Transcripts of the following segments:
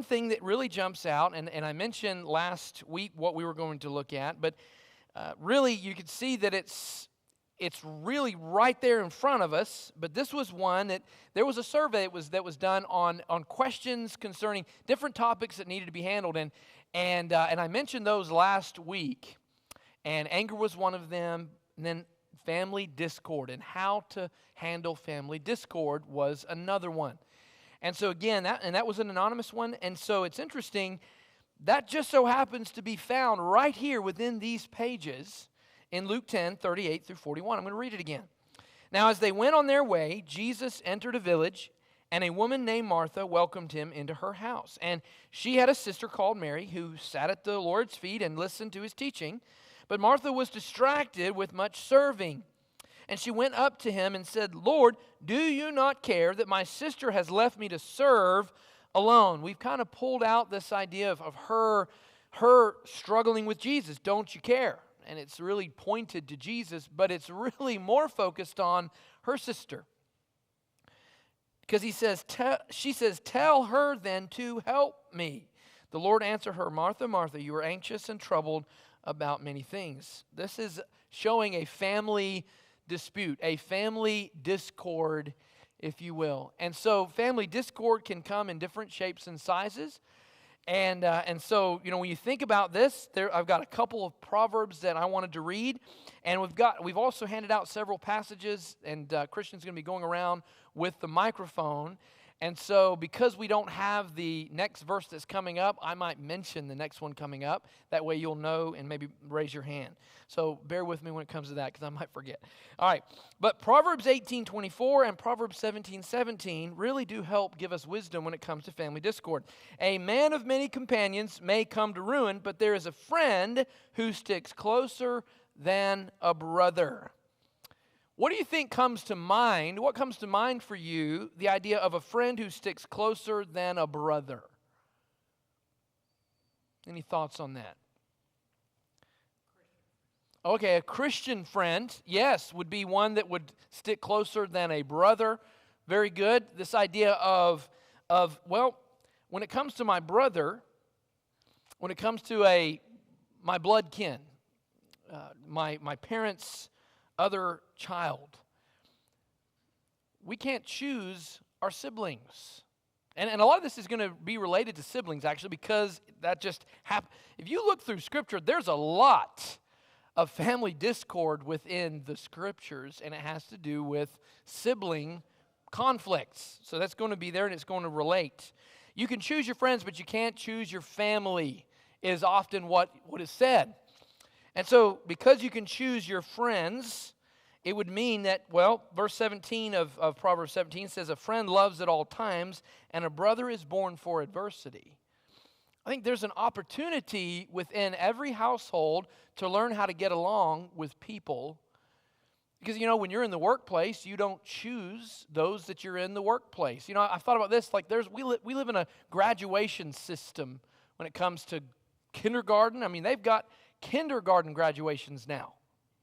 one thing that really jumps out, and I mentioned last week what we were going to look at, but really you could see that it's really right there in front of us. But this was one that there was a survey that was done on questions concerning different topics that needed to be handled, and I mentioned those last week, and anger was one of them, and then family discord and how to handle family discord was another one. And so again, that was an anonymous one, and so it's interesting, that just so happens to be found right here within these pages in Luke 10, 38 through 41. I'm going to read it again. Now, as they went on their way, Jesus entered a village, and a woman named Martha welcomed him into her house. And she had a sister called Mary who sat at the Lord's feet and listened to his teaching. But Martha was distracted with much serving. And she went up to him and said, "Lord, do you not care that my sister has left me to serve alone?" We've kind of pulled out this idea of her struggling with Jesus. Don't you care? And it's really pointed to Jesus, but it's really more focused on her sister. Because she says, "Tell her then to help me." The Lord answered her, "Martha, Martha, you are anxious and troubled about many things." This is showing a family dispute, a family discord, if you will. And so family discord can come in different shapes and sizes. And so, when you think about this, I've got a couple of proverbs that I wanted to read, and we've also handed out several passages, and Christian's going to be going around with the microphone. And so, because we don't have the next verse that's coming up, I might mention the next one coming up. That way you'll know and maybe raise your hand. So bear with me when it comes to that, because I might forget. All right, but Proverbs 18:24 and Proverbs 17:17 really do help give us wisdom when it comes to family discord. A man of many companions may come to ruin, but there is a friend who sticks closer than a brother. What do you think comes to mind? What comes to mind for you, the idea of a friend who sticks closer than a brother? Any thoughts on that? Okay, a Christian friend, yes, would be one that would stick closer than a brother. Very good. This idea of well, when it comes to my brother, when it comes to my blood kin, my parents' other child, we can't choose our siblings. And a lot of this is going to be related to siblings, actually, because that just happened. If you look through Scripture, there's a lot of family discord within the Scriptures, and it has to do with sibling conflicts. So that's going to be there, and it's going to relate. You can choose your friends, but you can't choose your family, is often what is said. And so, because you can choose your friends, it would mean that, well, verse 17 of Proverbs 17 says, "A friend loves at all times, and a brother is born for adversity." I think there's an opportunity within every household to learn how to get along with people. Because, when you're in the workplace, you don't choose those that you're in the workplace. I've thought about this, like we live in a graduation system when it comes to kindergarten. I mean, they've got kindergarten graduations now,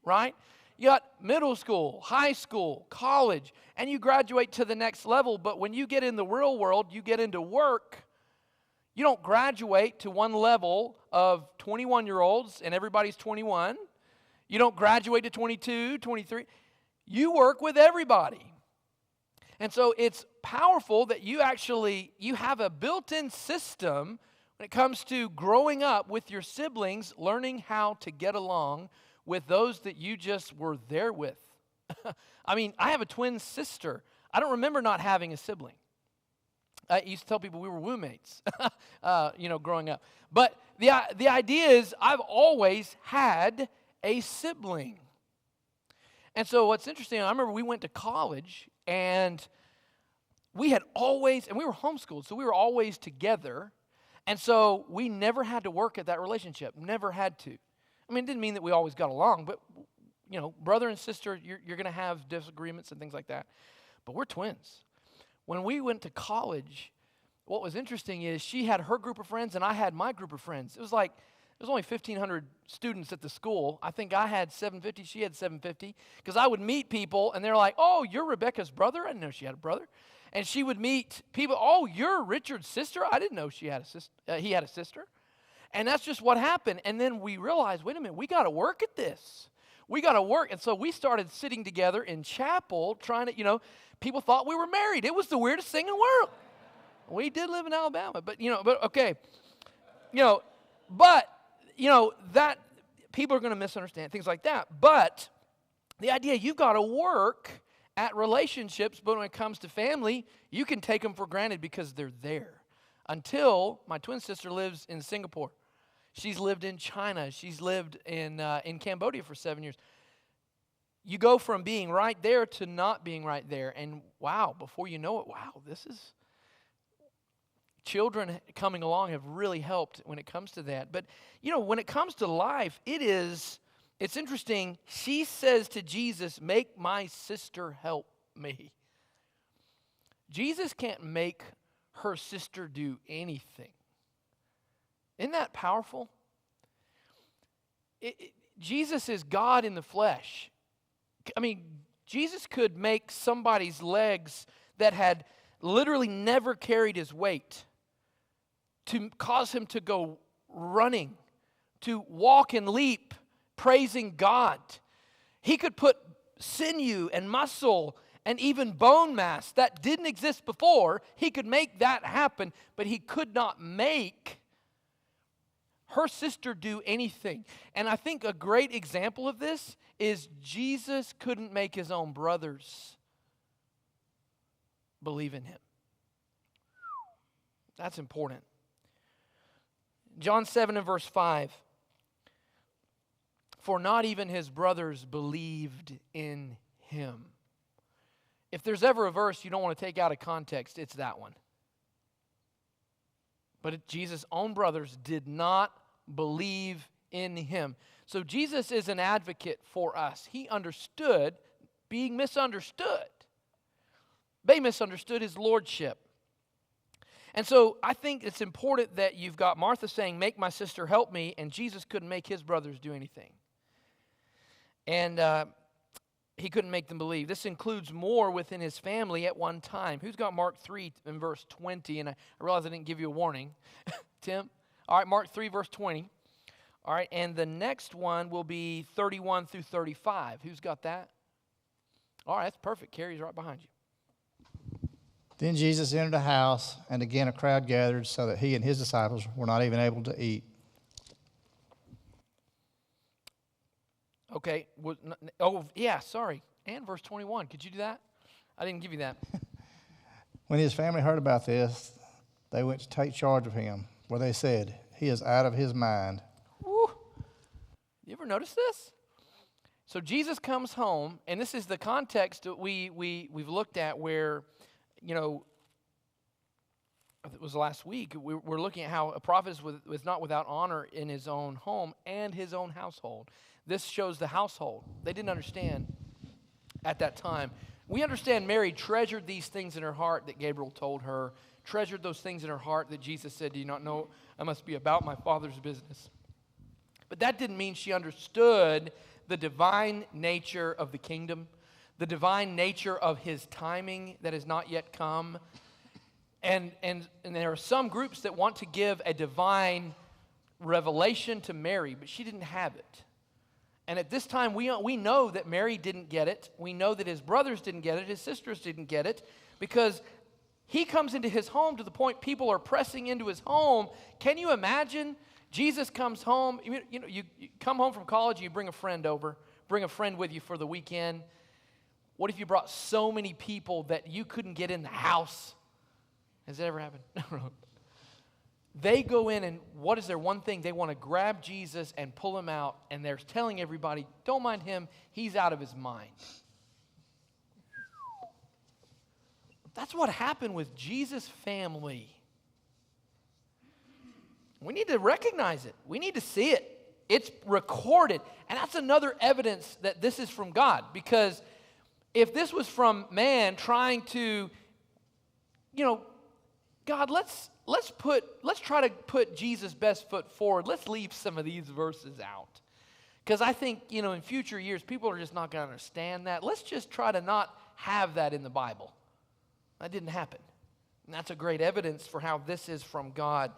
right? You got middle school, high school, college, and you graduate to the next level. But when you get in the real world, you get into work, you don't graduate to one level of 21-year-olds and everybody's 21. You don't graduate to 22, 23. You work with everybody. And so it's powerful that you have a built-in system when it comes to growing up with your siblings, learning how to get along with those that you just were there with. I mean, I have a twin sister. I don't remember not having a sibling. I used to tell people we were roommates, growing up. But the idea is I've always had a sibling. And so what's interesting, I remember we went to college, and we were homeschooled, so we were always together. And so we never had to work at that relationship, never had to. I mean, it didn't mean that we always got along, but, brother and sister, you're going to have disagreements and things like that. But we're twins. When we went to college, what was interesting is she had her group of friends and I had my group of friends. It was like, there was only 1,500 students at the school. I think I had 750, she had 750. Because I would meet people and they're like, "Oh, you're Rebecca's brother?" I didn't know she had a brother. And she would meet people, oh, you're Richard's sister? I didn't know he had a sister. And that's just what happened. And then we realized, wait a minute, we got to work at this. We got to work. And so we started sitting together in chapel trying to, people thought we were married. It was the weirdest thing in the world. We did live in Alabama, but okay. That people are going to misunderstand, things like that. But the idea, you've got to work at relationships, but when it comes to family, you can take them for granted because they're there. Until my twin sister lives in Singapore. She's lived in China. She's lived in Cambodia for 7 years. You go from being right there to not being right there. And wow, before you know it, this is... Children coming along have really helped when it comes to that. But, when it comes to life, it's interesting. She says to Jesus, make my sister help me. Jesus can't make her sister do anything. Isn't that powerful? Jesus is God in the flesh. I mean, Jesus could make somebody's legs that had literally never carried his weight to cause him to go running, to walk and leap, praising God. He could put sinew and muscle and even bone mass that didn't exist before. He could make that happen, but he could not make her sister do anything. And I think a great example of this is Jesus couldn't make his own brothers believe in him. That's important. John 7 and verse 5. For not even his brothers believed in him. If there's ever a verse you don't want to take out of context, it's that one. But Jesus' own brothers did not believe in him. So Jesus is an advocate for us. He understood being misunderstood. They misunderstood his lordship. And so I think it's important that you've got Martha saying, make my sister help me, and Jesus couldn't make his brothers do anything. And he couldn't make them believe. This includes more within his family at one time. Who's got Mark 3 in verse 20? And I realize I didn't give you a warning. Tim? All right, Mark 3 verse 20. All right, and the next one will be 31 through 35. Who's got that? All right, that's perfect. Carrie's right behind you. Then Jesus entered a house, and again a crowd gathered, so that he and his disciples were not even able to eat. Okay. Sorry. And verse 21. Could you do that? I didn't give you that. When his family heard about this, they went to take charge of him, where they said, he is out of his mind. Woo. You ever notice this? So Jesus comes home, and this is the context that we've looked at where, it was last week, we're looking at how a prophet was not without honor in his own home and his own household. This shows the household. They didn't understand at that time. We understand Mary treasured these things in her heart that Gabriel told her, treasured those things in her heart that Jesus said, do you not know I must be about my Father's business? But that didn't mean she understood the divine nature of the kingdom, the divine nature of his timing that has not yet come. And there are some groups that want to give a divine revelation to Mary, but she didn't have it. And at this time, we know that Mary didn't get it. We know that his brothers didn't get it. His sisters didn't get it, because he comes into his home to the point people are pressing into his home. Can you imagine? Jesus comes home. You come home from college and you bring a friend over, bring a friend with you for the weekend. What if you brought so many people that you couldn't get in the house? Has that ever happened? They go in, and what is their one thing? They want to grab Jesus and pull him out, and they're telling everybody, don't mind him, he's out of his mind. That's what happened with Jesus' family. We need to recognize it. We need to see it. It's recorded. And that's another evidence that this is from God. Because if this was from man trying to, God, let's try to put Jesus' best foot forward. Let's leave some of these verses out. Because I think, in future years, people are just not going to understand that. Let's just try to not have that in the Bible. That didn't happen. And that's a great evidence for how this is from God.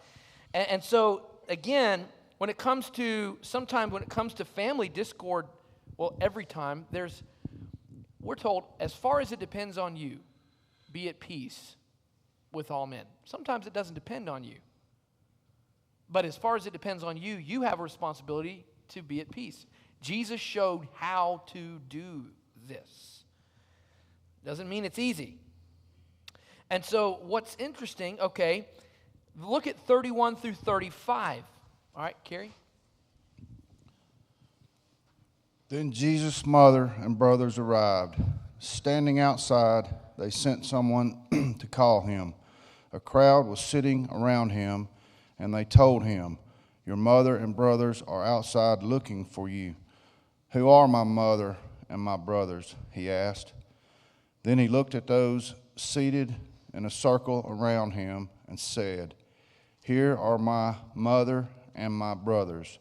And so, again, when it comes to family discord, well, every time, we're told, as far as it depends on you, be at peace with all men. Sometimes it doesn't depend on you. But as far as it depends on you, you have a responsibility to be at peace. Jesus showed how to do this. Doesn't mean it's easy. And so what's interesting, okay, look at 31 through 35. All right, Carrie? Then Jesus' mother and brothers arrived. Standing outside, they sent someone to call him. A crowd was sitting around him, and they told him, "Your mother and brothers are outside looking for you." "Who are my mother and my brothers?" he asked. Then he looked at those seated in a circle around him and said, "Here are my mother and my brothers.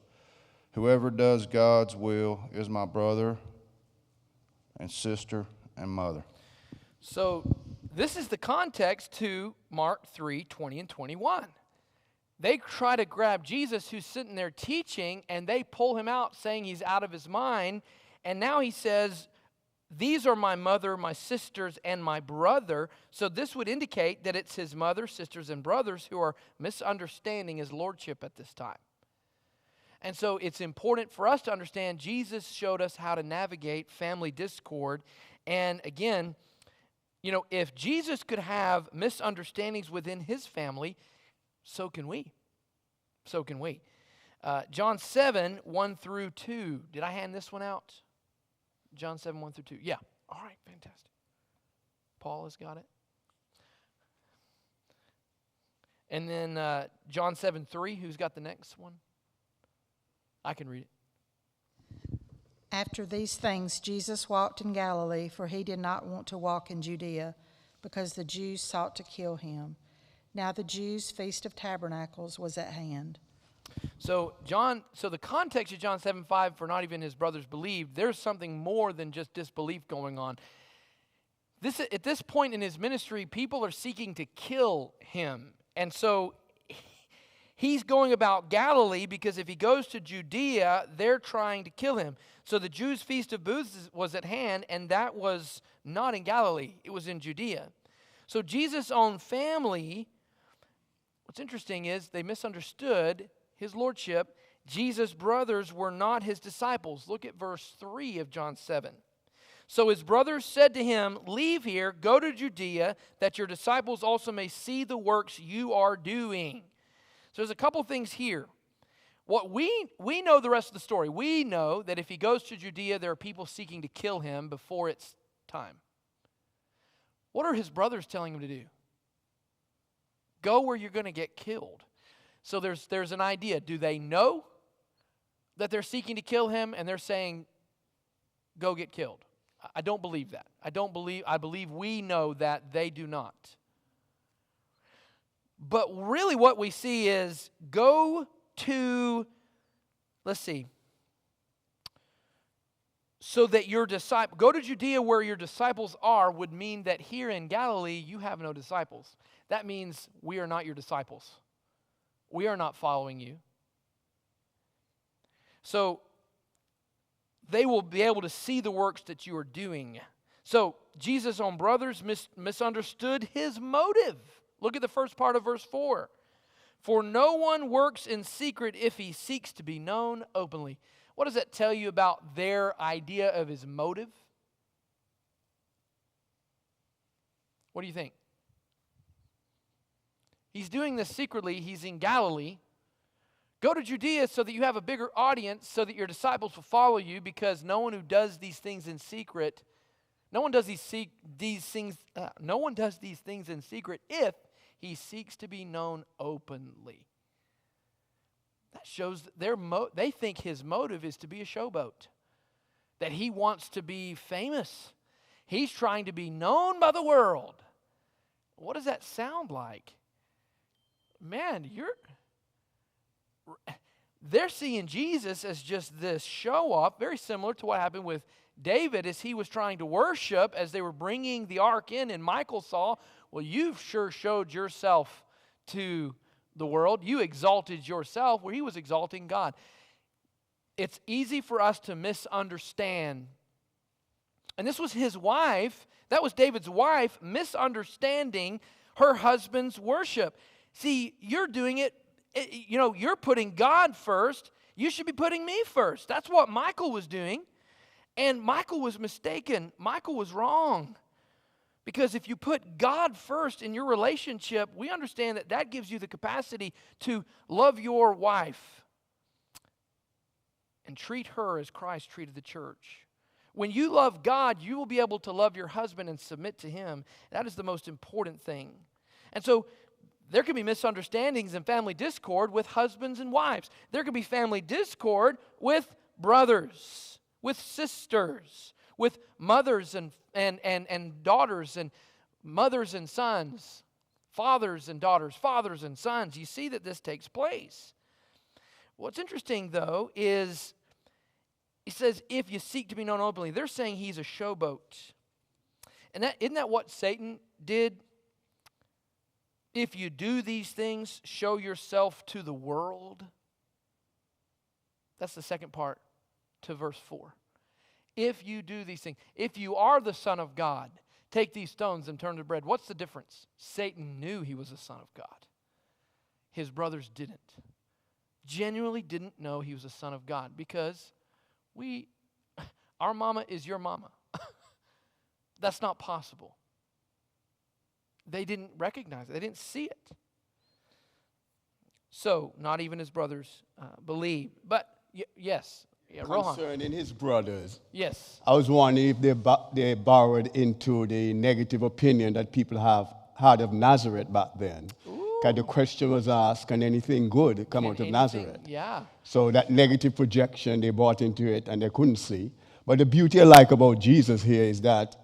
Whoever does God's will is my brother and sister and mother." So this is the context to Mark 3, 20 and 21. They try to grab Jesus, who's sitting there teaching, and they pull him out saying he's out of his mind. And now he says, "These are my mother, my sisters, and my brother." So this would indicate that it's his mother, sisters, and brothers who are misunderstanding his lordship at this time. And so it's important for us to understand Jesus showed us how to navigate family discord. And again, if Jesus could have misunderstandings within his family, so can we. So can we. John 7, 1 through 2. Did I hand this one out? John 7, 1 through 2. Yeah. All right, fantastic. Paul has got it. And then John 7, 3. Who's got the next one? I can read it. After these things, Jesus walked in Galilee, for he did not want to walk in Judea, because the Jews sought to kill him. Now the Jews' Feast of Tabernacles was at hand. So the context of John 7:5, for not even his brothers believed, there's something more than just disbelief going on. At this point in his ministry, people are seeking to kill him. And so he's going about Galilee because if he goes to Judea, they're trying to kill him. So the Jews' Feast of Booths was at hand, and that was not in Galilee. It was in Judea. So Jesus' own family, what's interesting is they misunderstood his lordship. Jesus' brothers were not his disciples. Look at verse 3 of John 7. So his brothers said to him, "Leave here, go to Judea, that your disciples also may see the works you are doing." So there's a couple things here. What we know the rest of the story. We know that if he goes to Judea, there are people seeking to kill him before it's time. What are his brothers telling him to do? Go where you're going to get killed. So there's an idea. Do they know that they're seeking to kill him and they're saying, go get killed? I don't believe that. I believe we know that they do not. But really what we see is go to, so that go to Judea where your disciples are would mean that here in Galilee you have no disciples. That means we are not your disciples. We are not following you. So they will be able to see the works that you are doing. So Jesus' own brothers misunderstood his motive. Look at the first part of verse 4. For no one works in secret if he seeks to be known openly. What does that tell you about their idea of his motive? What do you think? He's doing this secretly. He's in Galilee. Go to Judea so that you have a bigger audience, so that your disciples will follow you, because no one who does these things in secret, no one does these things in secret if he seeks to be known openly. That shows that they think his motive is to be a showboat, that he wants to be famous. He's trying to be known by the world. What does that sound like? Man, they're seeing Jesus as just this show-off, very similar to what happened with David as he was trying to worship as they were bringing the ark in, and Michal saw, well, you've sure showed yourself to the world. You exalted yourself where he was exalting God. It's easy for us to misunderstand. And this was his wife, that was David's wife, misunderstanding her husband's worship. See, you're doing it, you're putting God first. You should be putting me first. That's what Michal was doing. And Michal was mistaken. Michal was wrong. Because if you put God first in your relationship, we understand that that gives you the capacity to love your wife and treat her as Christ treated the church. When you love God, you will be able to love your husband and submit to him. That is the most important thing. And so there can be misunderstandings and family discord with husbands and wives. There can be family discord with brothers, with sisters, with mothers and daughters, and mothers and sons, fathers and daughters, fathers and sons. You see that this takes place. What's interesting, though, is he says, if you seek to be known openly, they're saying he's a showboat. And isn't that what Satan did? If you do these things, show yourself to the world. That's the second part to verse 4. If you do these things, if you are the Son of God, take these stones and turn to bread. What's the difference? Satan knew he was the Son of God. His brothers didn't. Genuinely didn't know he was the Son of God, because our mama is your mama. That's not possible. They didn't recognize it. They didn't see it. So, not even his brothers believed. But, yes. Yeah, Rohan. Concerning his brothers. Yes. I was wondering if they borrowed into the negative opinion that people have had of Nazareth back then. Because the question was asked, can anything good come out of Nazareth? Yeah. So that negative projection, they bought into it and they couldn't see. But the beauty I like about Jesus here is that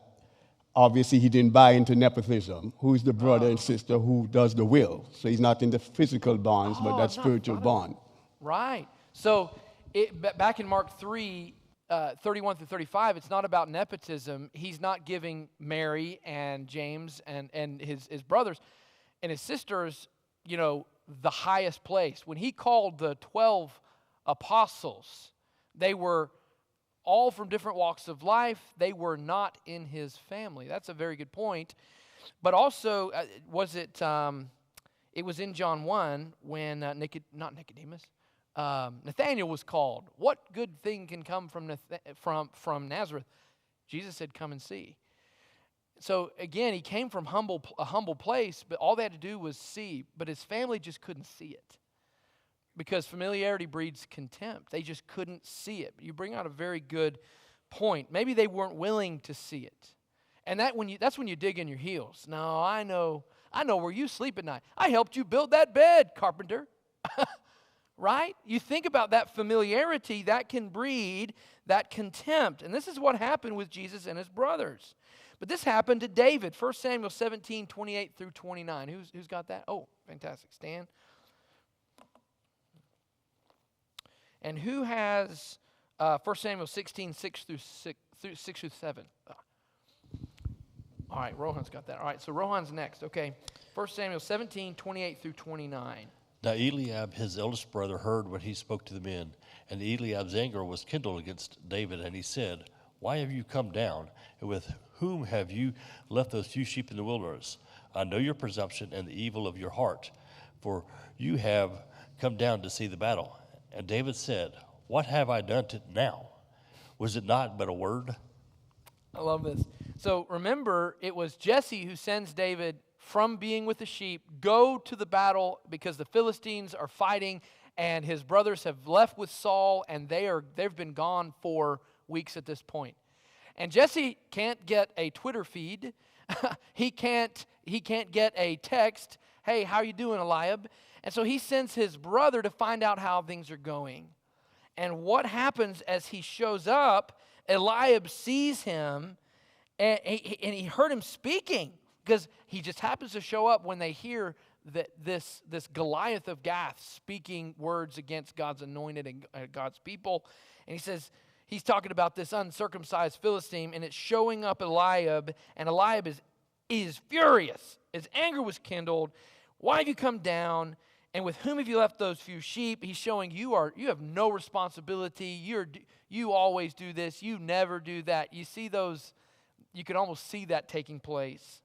obviously he didn't buy into nepotism. Who's the brother and sister who does the will? So he's not in the physical bonds, but that spiritual bond. Right. So back in Mark 3, 31 through 35, it's not about nepotism. He's not giving Mary and James and his brothers and his sisters, the highest place. When he called the 12 apostles, they were all from different walks of life. They were not in his family. That's a very good point. But also, it was in John 1 when Nathanael was called. What good thing can come from Nazareth? Jesus said, come and see. So again, he came from a humble place, but all they had to do was see. But his family just couldn't see it, because familiarity breeds contempt. They just couldn't see it. You bring out a very good point. Maybe they weren't willing to see it. And that's when you dig in your heels. No, I know where you sleep at night. I helped you build that bed, carpenter. Right? You think about that familiarity, that can breed that contempt. And this is what happened with Jesus and his brothers. But this happened to David. 1 Samuel 17, 28 through 29. Who's got that? Oh, fantastic. Stan. And who has 1 Samuel 16, 6 through 7? All right, Rohan's got that. All right, so Rohan's next. Okay, 1 Samuel 17, 28 through 29. Now Eliab, his eldest brother, heard what he spoke to the men, and Eliab's anger was kindled against David, and he said, why have you come down, and with whom have you left those few sheep in the wilderness? I know your presumption and the evil of your heart, for you have come down to see the battle. And David said, what have I done to now? Was it not but a word? I love this. So remember, it was Jesse who sends David from being with the sheep, go to the battle because the Philistines are fighting, and his brothers have left with Saul, and they've been gone for weeks at this point. And Jesse can't get a Twitter feed. he can't get a text, hey, how you doing, Eliab? And so he sends his brother to find out how things are going. And what happens as he shows up, Eliab sees him, and he heard him speaking, because he just happens to show up when they hear that this Goliath of Gath speaking words against God's anointed and God's people. And he says, he's talking about this uncircumcised Philistine, and it's showing up Eliab, and Eliab is furious. his anger was kindled. Why have you come down? And with whom have you left those few sheep? He's showing you have no responsibility. You always do this. You never do that. You see those, you can almost see that taking place.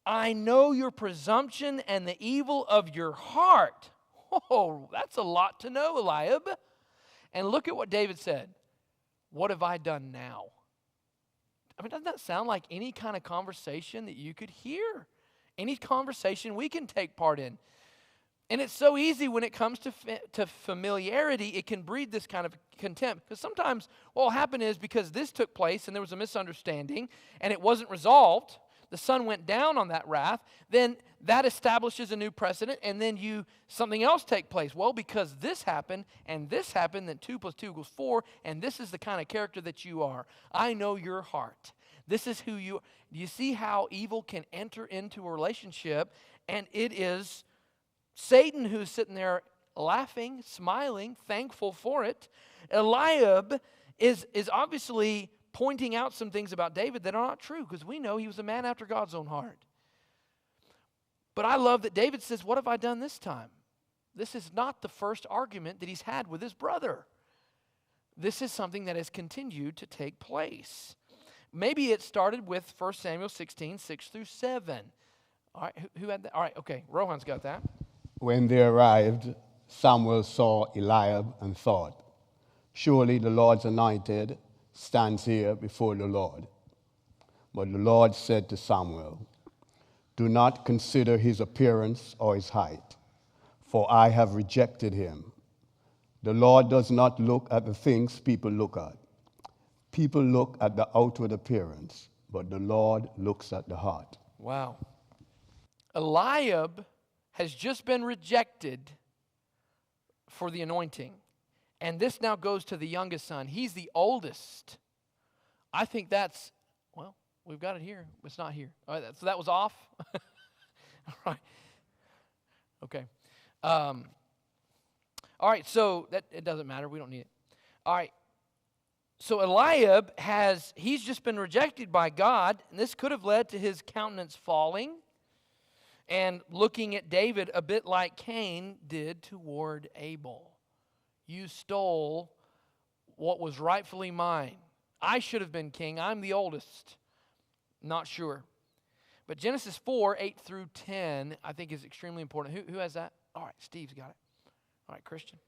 I know your presumption and the evil of your heart. Oh, that's a lot to know, Eliab. And look at what David said. What have I done now? I mean, doesn't that sound like any kind of conversation that you could hear? Any conversation we can take part in. And it's so easy when it comes to familiarity, it can breed this kind of contempt. Because sometimes what will happen is because this took place and there was a misunderstanding and it wasn't resolved, the sun went down on that wrath, then that establishes a new precedent, and then something else take place. Well, because this happened, then 2 + 2 = 4, and this is the kind of character that you are. I know your heart. This is who you are. Do you see how evil can enter into a relationship, and it is Satan who's sitting there laughing, smiling, thankful for it. Eliab is obviously pointing out some things about David that are not true, because we know he was a man after God's own heart. But I love that David says, what have I done this time? This is not the first argument that he's had with his brother. This is something that has continued to take place. Maybe it started with 1 Samuel 16, 6-7. All right, who had that? All right, okay, Rohan's got that. When they arrived, Samuel saw Eliab and thought, surely the Lord's anointed stands here before the Lord. But the Lord said to Samuel, do not consider his appearance or his height, for I have rejected him. The Lord does not look at the things people look at. People look at the outward appearance, but the Lord looks at the heart. Wow. Eliab has just been rejected for the anointing. And this now goes to the youngest son. He's the oldest. I think that's, well, we've got it here. It's not here. All right, so that was off? All right. Okay. All right, so it doesn't matter. We don't need it. All right. So Eliab he's just been rejected by God, and this could have led to his countenance falling and looking at David a bit like Cain did toward Abel. You stole what was rightfully mine. I should have been king. I'm the oldest. Not sure. But Genesis 4, 8-10, I think is extremely important. Who has that? All right, Steve's got it. All right, Christian.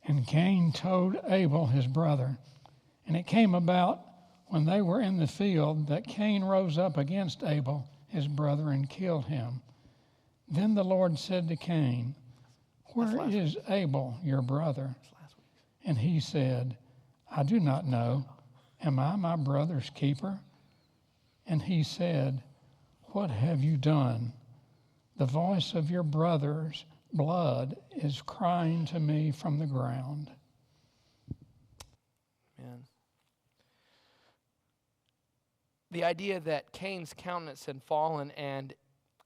And Cain told Abel his brother. And it came about when they were in the field that Cain rose up against Abel his brother and killed him. Then the Lord said to Cain, where is Abel your brother? And he said, I do not know. Am I my brother's keeper? And he said, what have you done? The voice of your brother's blood is crying to me from the ground. Man. The idea that Cain's countenance had fallen, and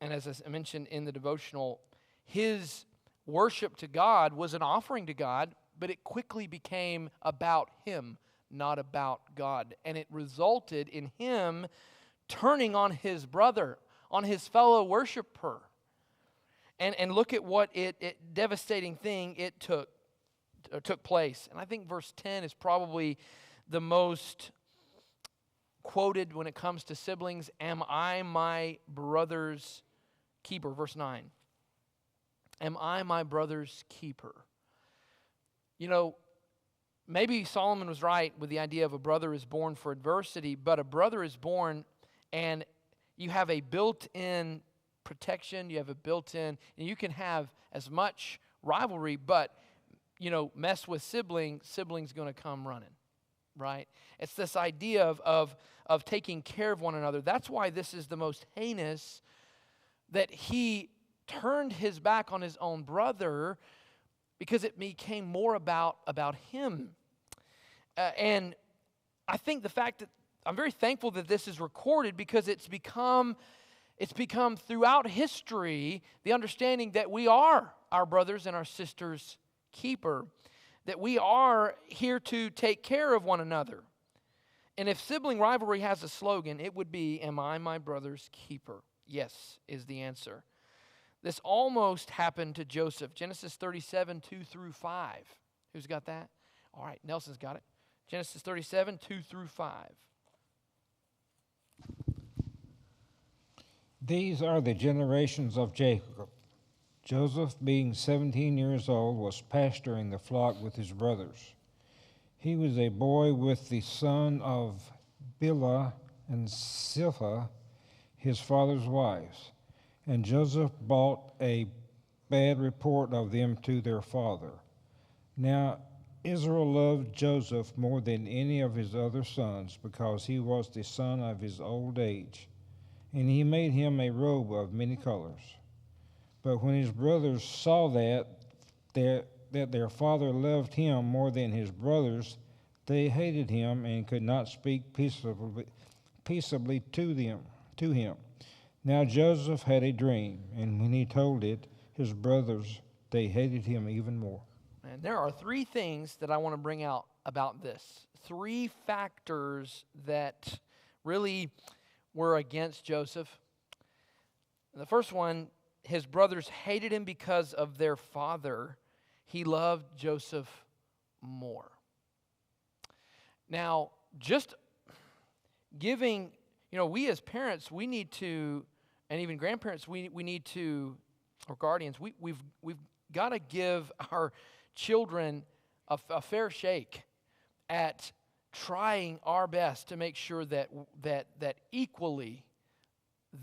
as I mentioned in the devotional, his worship to God was an offering to God, but it quickly became about him, not about God. And it resulted in him turning on his brother, on his fellow worshiper. And look at what devastating thing it took place. And I think verse 10 is probably the most quoted when it comes to siblings. Am I my brother's keeper? Verse 9. Am I my brother's keeper? You know, maybe Solomon was right with the idea of a brother is born for adversity, but a brother is born and you have a built-in protection, you have a built-in, and you can have as much rivalry, but, you know, mess with sibling's going to come running, right? It's this idea of taking care of one another. That's why this is the most heinous, that he turned his back on his own brother because it became more about him. And I think the fact that I'm very thankful that this is recorded because it's become throughout history the understanding that we are our brothers and our sisters' keeper, that we are here to take care of one another. And if sibling rivalry has a slogan, it would be, "Am I my brother's keeper?" Yes, is the answer. This almost happened to Joseph. Genesis 37, 2 through 5. Who's got that? All right, Nelson's got it. Genesis 37, 2 through 5. These are the generations of Jacob. Joseph, being 17 years old, was pasturing the flock with his brothers. He was a boy with the son of Bilhah and Zilpah, his father's wives. And Joseph brought a bad report of them to their father. Now Israel loved Joseph more than any of his other sons, because he was the son of his old age. And he made him a robe of many colors. But when his brothers saw that their father loved him more than his brothers, they hated him and could not speak peaceably to him. Now Joseph had a dream, and when he told it, his brothers, they hated him even more. And there are three things that I want to bring out about this. Three factors that really were against Joseph. The first one, his brothers hated him because of their father. He loved Joseph more. Now, just giving, we as parents, we need to, and even grandparents, we need to, or guardians, we've got to give our children a fair shake at trying our best to make sure that equally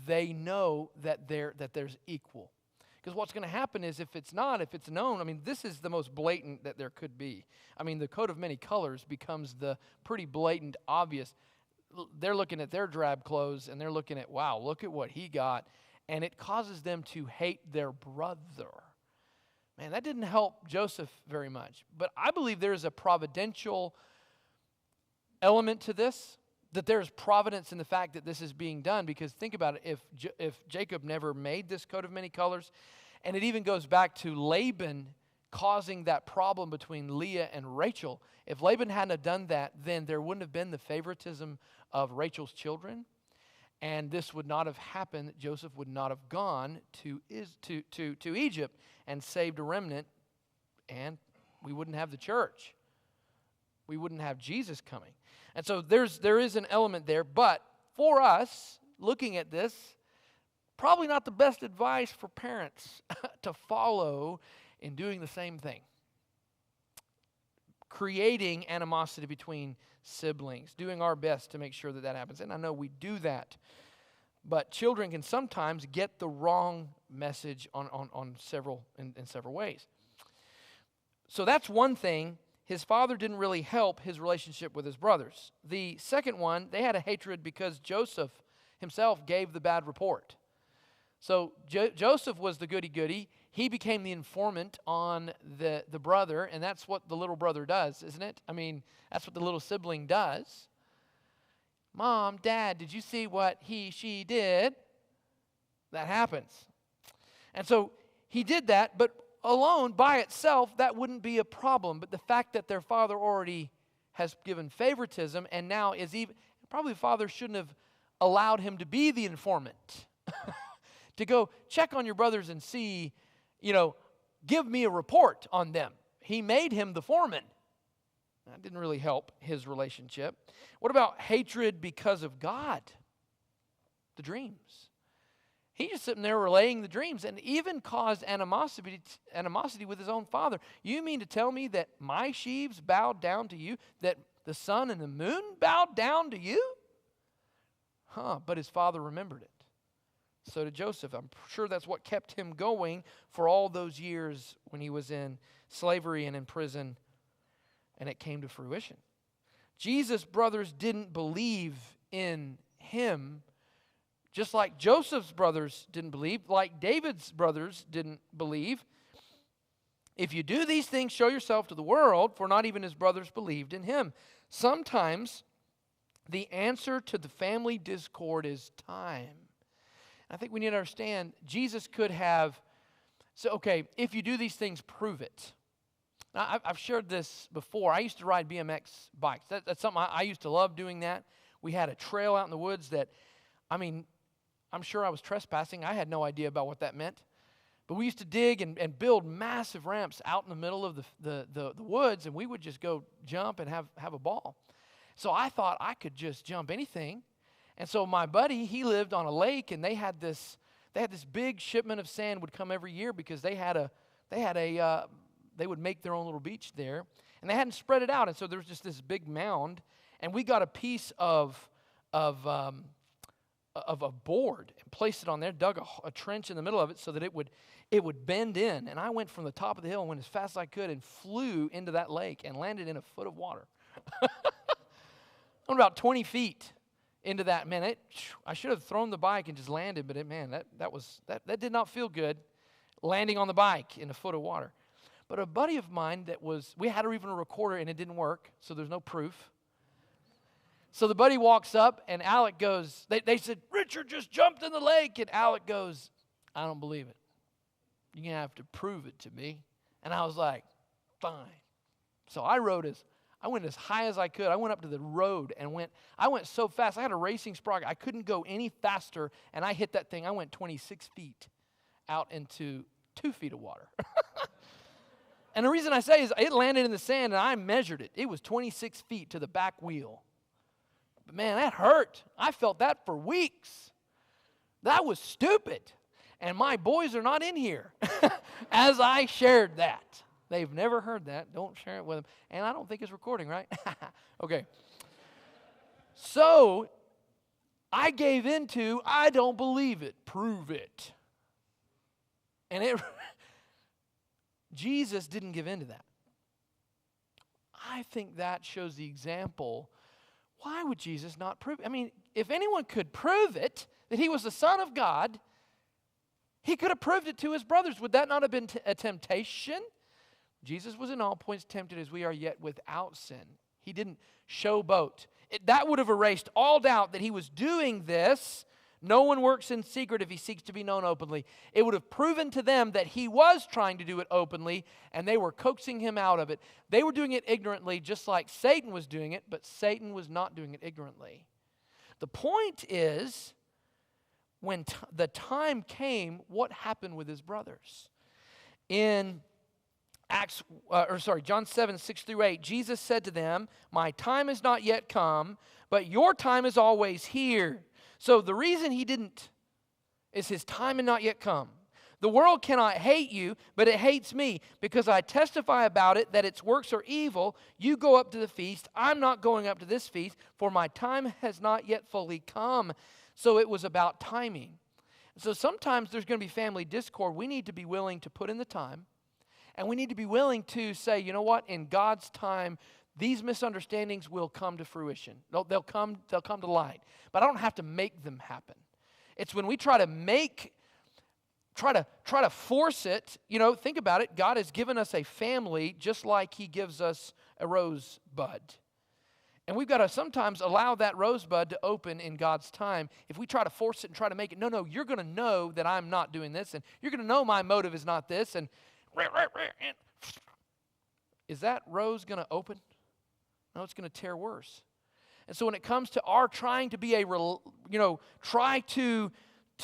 they know that there's equal. Because what's going to happen is if it's known, this is the most blatant that there could be. The coat of many colors becomes the pretty blatant, obvious. They're looking at their drab clothes and they're looking at, wow, look at what he got. And it causes them to hate their brother. Man, that didn't help Joseph very much. But I believe there is a providential element to this, that there's providence in the fact that this is being done. Because think about it, if Jacob never made this coat of many colors, and it even goes back to Laban causing that problem between Leah and Rachel. If Laban hadn't have done that, then there wouldn't have been the favoritism of Rachel's children, and this would not have happened. Joseph would not have gone to Egypt and saved a remnant, and we wouldn't have the church. We wouldn't have Jesus coming. And so there is an element there, but for us, looking at this, probably not the best advice for parents to follow in doing the same thing. Creating animosity between siblings, doing our best to make sure that happens. And I know we do that, but children can sometimes get the wrong message in several ways. So that's one thing. His father didn't really help his relationship with his brothers. The second one, they had a hatred because Joseph himself gave the bad report. So Joseph was the goody-goody. He became the informant on the brother, and that's what the little brother does, isn't it? That's what the little sibling does. Mom, Dad, did you see what she did? That happens. And so he did that, but alone, by itself, that wouldn't be a problem. But the fact that their father already has given favoritism, and now probably the father shouldn't have allowed him to be the informant. To go check on your brothers and see, give me a report on them. He made him the foreman. That didn't really help his relationship. What about hatred because of God? The dreams. He's just sitting there relaying the dreams and even caused animosity with his own father. You mean to tell me that my sheaves bowed down to you, that the sun and the moon bowed down to you? But his father remembered it. So did Joseph. I'm sure that's what kept him going for all those years when he was in slavery and in prison, and it came to fruition. Jesus' brothers didn't believe in him, just like Joseph's brothers didn't believe, like David's brothers didn't believe. If you do these things, show yourself to the world, for not even his brothers believed in him. Sometimes the answer to the family discord is time. I think we need to understand Jesus could have said, okay, if you do these things, prove it. Now, I've shared this before. I used to ride BMX bikes. That's something I used to love doing that. We had a trail out in the woods that, I'm sure I was trespassing. I had no idea about what that meant. But we used to dig and build massive ramps out in the middle of the woods, and we would just go jump and have a ball. So I thought I could just jump anything. And so my buddy, he lived on a lake, and they had this big shipment of sand would come every year because they would make their own little beach there, and they hadn't spread it out, and so there was just this big mound, and we got a piece of a board and placed it on there, dug a trench in the middle of it so that it would bend in, and I went from the top of the hill and went as fast as I could and flew into that lake and landed in a foot of water. I'm about 20 feet into that. Man, I should have thrown the bike and just landed, but that did not feel good, landing on the bike in a foot of water. But a buddy of mine we had even a recorder and it didn't work, so there's no proof. So the buddy walks up and Alec goes, they said, Richard just jumped in the lake. And Alec goes, I don't believe it. You're going to have to prove it to me. And I was like, fine. So I went as high as I could. I went up to the road and I went so fast. I had a racing sprocket. I couldn't go any faster. And I hit that thing. I went 26 feet out into 2 feet of water. And the reason I say is it landed in the sand and I measured it. It was 26 feet to the back wheel. But man, that hurt. I felt that for weeks. That was stupid. And my boys are not in here as I shared that. They've never heard that. Don't share it with them. And I don't think it's recording, right? Okay. So I gave into, I don't believe it. Prove it. And Jesus didn't give in to that. I think that shows the example. Why would Jesus not prove it? If anyone could prove it, that he was the Son of God, he could have proved it to his brothers. Would that not have been a temptation? Jesus was in all points tempted as we are, yet without sin. He didn't showboat. That would have erased all doubt that he was doing this. No one works in secret if he seeks to be known openly. It would have proven to them that he was trying to do it openly, and they were coaxing him out of it. They were doing it ignorantly, just like Satan was doing it, but Satan was not doing it ignorantly. The point is, when the time came, what happened with his brothers? In John 7, 6-8, Jesus said to them, my time is not yet come, but your time is always here. So the reason he didn't is his time had not yet come. The world cannot hate you, but it hates me because I testify about it that its works are evil. You go up to the feast. I'm not going up to this feast, for my time has not yet fully come. So it was about timing. So sometimes there's going to be family discord. We need to be willing to put in the time, and we need to be willing to say, you know what, in God's time, these misunderstandings will come to fruition. They'll come to light. But I don't have to make them happen. It's when we try to force it. Think about it. God has given us a family just like he gives us a rosebud. And we've got to sometimes allow that rosebud to open in God's time. If we try to force it and try to make it, no, you're going to know that I'm not doing this, and you're going to know my motive is not this, and is that rose going to open? No, it's going to tear worse. And so when it comes to our trying to be try to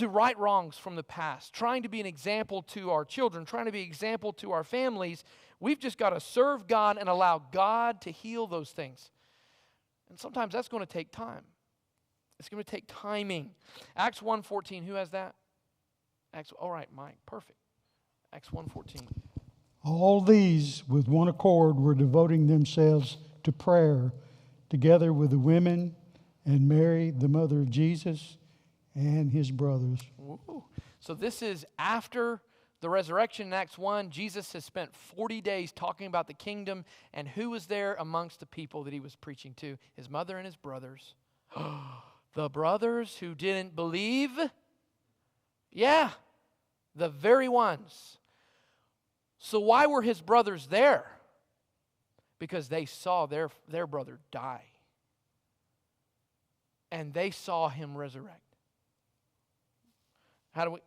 right wrongs from the past, trying to be an example to our children, trying to be an example to our families, we've just got to serve God and allow God to heal those things. And sometimes that's going to take time. It's going to take timing. Acts 1:14, who has that? All right, Mike, perfect. Acts 1:14. All these with one accord were devoting themselves to prayer, together with the women and Mary, the mother of Jesus, and his brothers. Ooh. So this is after the resurrection in Acts 1. Jesus has spent 40 days talking about the kingdom, and who was there amongst the people that he was preaching to? His mother and his brothers. The brothers who didn't believe? Yeah, the very ones. So why were his brothers there? Because they saw their brother die. And they saw him resurrect. How do we...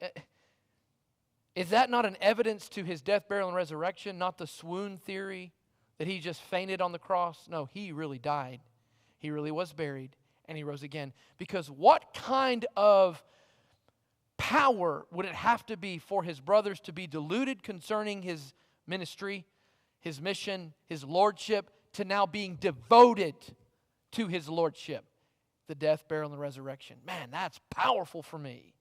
Is that not an evidence to his death, burial, and resurrection? Not the swoon theory that he just fainted on the cross? No, he really died. He really was buried, and he rose again. Because what kind of power would it have to be for his brothers to be deluded concerning his ministry, his mission, his lordship, to now being devoted to his lordship? The death, burial, and resurrection. Man, that's powerful for me.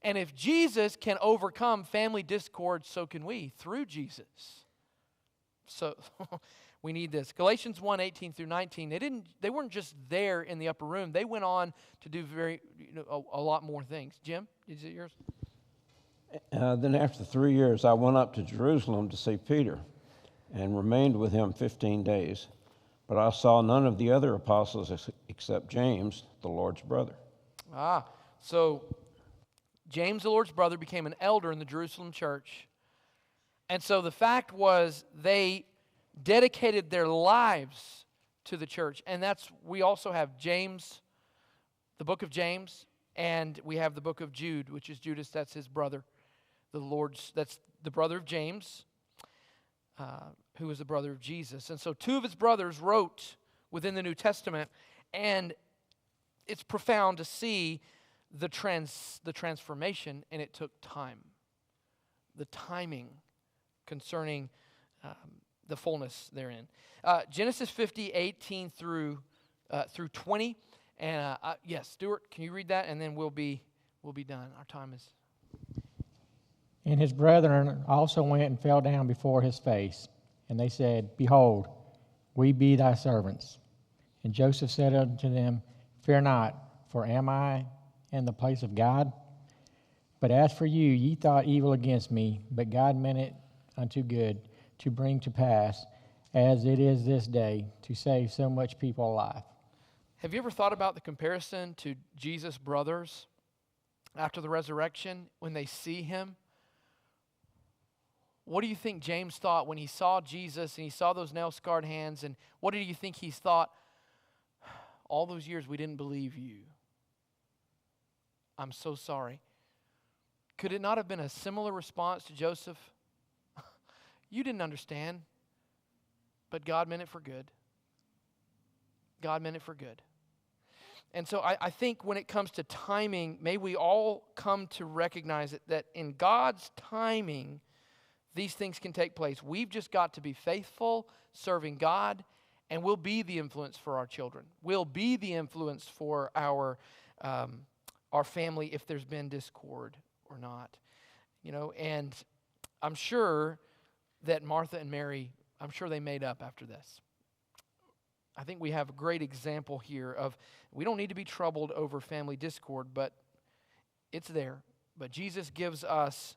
And if Jesus can overcome family discord, so can we through Jesus. So we need this. Galatians 1:18 through 19. They weren't just there in the upper room. They went on to do a lot more things. Jim, is it yours? Then after 3 years, I went up to Jerusalem to see Peter and remained with him 15 days. But I saw none of the other apostles except James, the Lord's brother. So James, the Lord's brother, became an elder in the Jerusalem church. And so the fact was they dedicated their lives to the church. And we also have James, the book of James, and we have the book of Jude, which is Judas, that's his brother. That's the brother of James, who was the brother of Jesus. And so two of his brothers wrote within the New Testament, and it's profound to see the transformation, and it took time. The timing concerning the fullness therein. Genesis 50:18 through 20. And yes, Stuart, can you read that? And then we'll be done. Our time is. And his brethren also went and fell down before his face. And they said, Behold, we be thy servants. And Joseph said unto them, Fear not, for am I in the place of God? But as for you, ye thought evil against me, but God meant it unto good, to bring to pass, as it is this day, to save so much people alive. Have you ever thought about the comparison to Jesus' brothers after the resurrection when they see him? What do you think James thought when he saw Jesus and he saw those nail-scarred hands? And what do you think he thought? All those years we didn't believe you. I'm so sorry. Could it not have been a similar response to Joseph? You didn't understand, but God meant it for good. God meant it for good. And so I think when it comes to timing, may we all come to recognize that in God's timing, these things can take place. We've just got to be faithful, serving God, and we'll be the influence for our children. We'll be the influence for our family if there's been discord or not. And I'm sure that Martha and Mary, I'm sure they made up after this. I think we have a great example here of we don't need to be troubled over family discord, but it's there. But Jesus gives us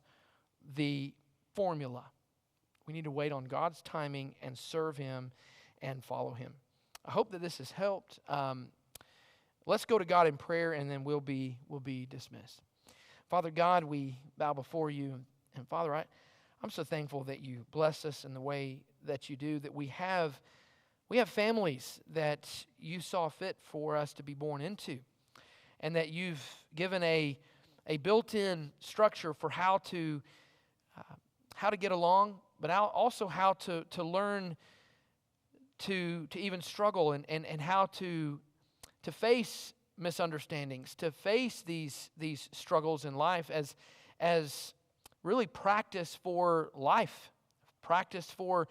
the formula. We need to wait on God's timing and serve him and follow him. I hope that this has helped. Let's go to God in prayer, and then we'll be dismissed. Father God, we bow before you. And Father, I'm so thankful that you bless us in the way that you do, that we have families that you saw fit for us to be born into, and that you've given a built-in structure for how to get along, but also how to learn to even struggle and how to face misunderstandings, to face these struggles in life as really practice for life, practice for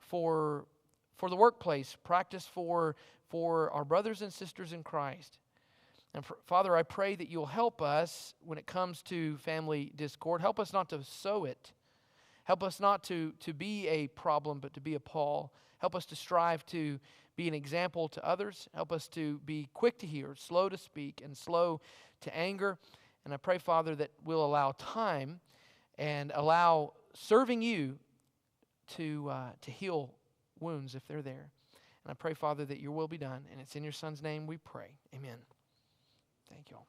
the workplace, practice for our brothers and sisters in Christ. And Father, I pray that you'll help us when it comes to family discord. Help us not to sow it. Help us not to be a problem, but to be a Paul. Help us to strive to be an example to others. Help us to be quick to hear, slow to speak, and slow to anger. And I pray, Father, that we'll allow time and allow serving you to heal wounds if they're there. And I pray, Father, that your will be done. And it's in your Son's name we pray. Amen. Thank you all.